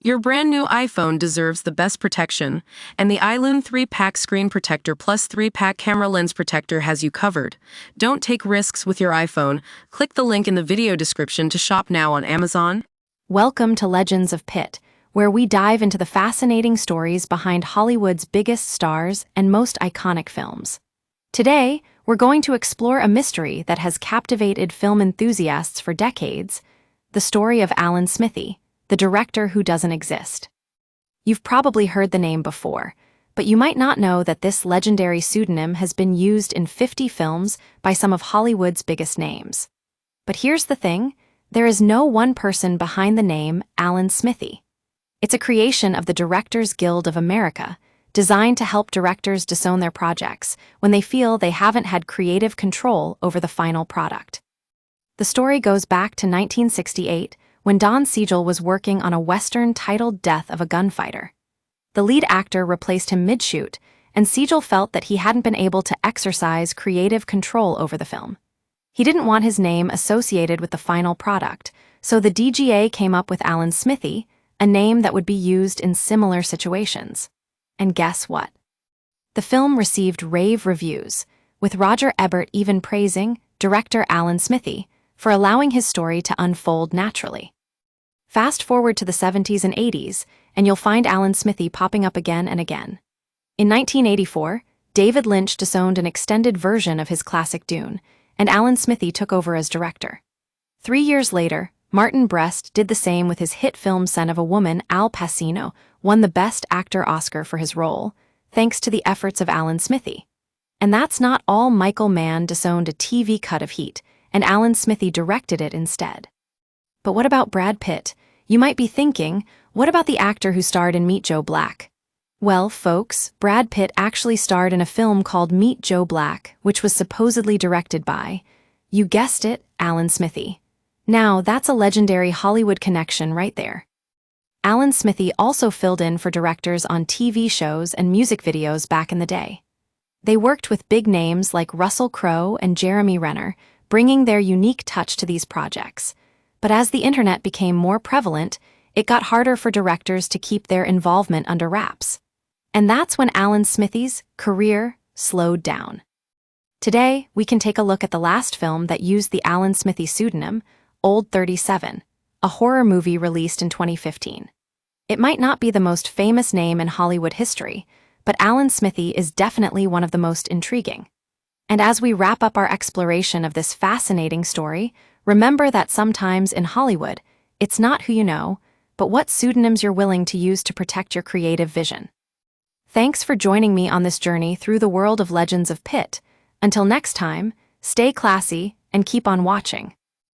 Your brand new iPhone deserves the best protection, and the iLune 3-pack screen protector plus 3-pack camera lens protector has you covered. Don't take risks with your iPhone. Click the link in the video description to shop now on Amazon. Welcome to Legends of Pitt, where we dive into the fascinating stories behind Hollywood's biggest stars and most iconic films. Today, we're going to explore a mystery that has captivated film enthusiasts for decades: the story of Alan Smithee, the director who doesn't exist. You've probably heard the name before, but you might not know that this legendary pseudonym has been used in 50 films by some of Hollywood's biggest names. But here's the thing: there is no one person behind the name Alan Smithee. It's a creation of the Directors Guild of America, designed to help directors disown their projects when they feel they haven't had creative control over the final product. The story goes back to 1968, when Don Siegel was working on a Western titled Death of a Gunfighter. The lead actor replaced him mid-shoot, and Siegel felt that he hadn't been able to exercise creative control over the film. He didn't want his name associated with the final product, so the DGA came up with Alan Smithee, a name that would be used in similar situations. And guess what? The film received rave reviews, with Roger Ebert even praising director Alan Smithee for allowing his story to unfold naturally. Fast forward to the 70s and 80s, and you'll find Alan Smithee popping up again and again. In 1984, David Lynch disowned an extended version of his classic Dune, and Alan Smithee took over as director. 3 years later, Martin Brest did the same with his hit film Son of a Woman. Al Pacino won the Best Actor Oscar for his role, thanks to the efforts of Alan Smithee. And that's not all. Michael Mann disowned a TV cut of Heat, and Alan Smithee directed it instead. But what about Brad Pitt? You might be thinking, what about the actor who starred in Meet Joe Black? Well, folks, Brad Pitt actually starred in a film called Meet Joe Black, which was supposedly directed by, you guessed it, Alan Smithee. Now, that's a legendary Hollywood connection right there. Alan Smithee also filled in for directors on TV shows and music videos back in the day. They worked with big names like Russell Crowe and Jeremy Renner, bringing their unique touch to these projects. But as the internet became more prevalent, it got harder for directors to keep their involvement under wraps. And that's when Alan Smithee's career slowed down. Today, we can take a look at the last film that used the Alan Smithee pseudonym, Old 37, a horror movie released in 2015. It might not be the most famous name in Hollywood history, but Alan Smithee is definitely one of the most intriguing. And as we wrap up our exploration of this fascinating story, remember that sometimes in Hollywood, it's not who you know, but what pseudonyms you're willing to use to protect your creative vision. Thanks for joining me on this journey through the world of Legends of Pitt. Until next time, stay classy and keep on watching.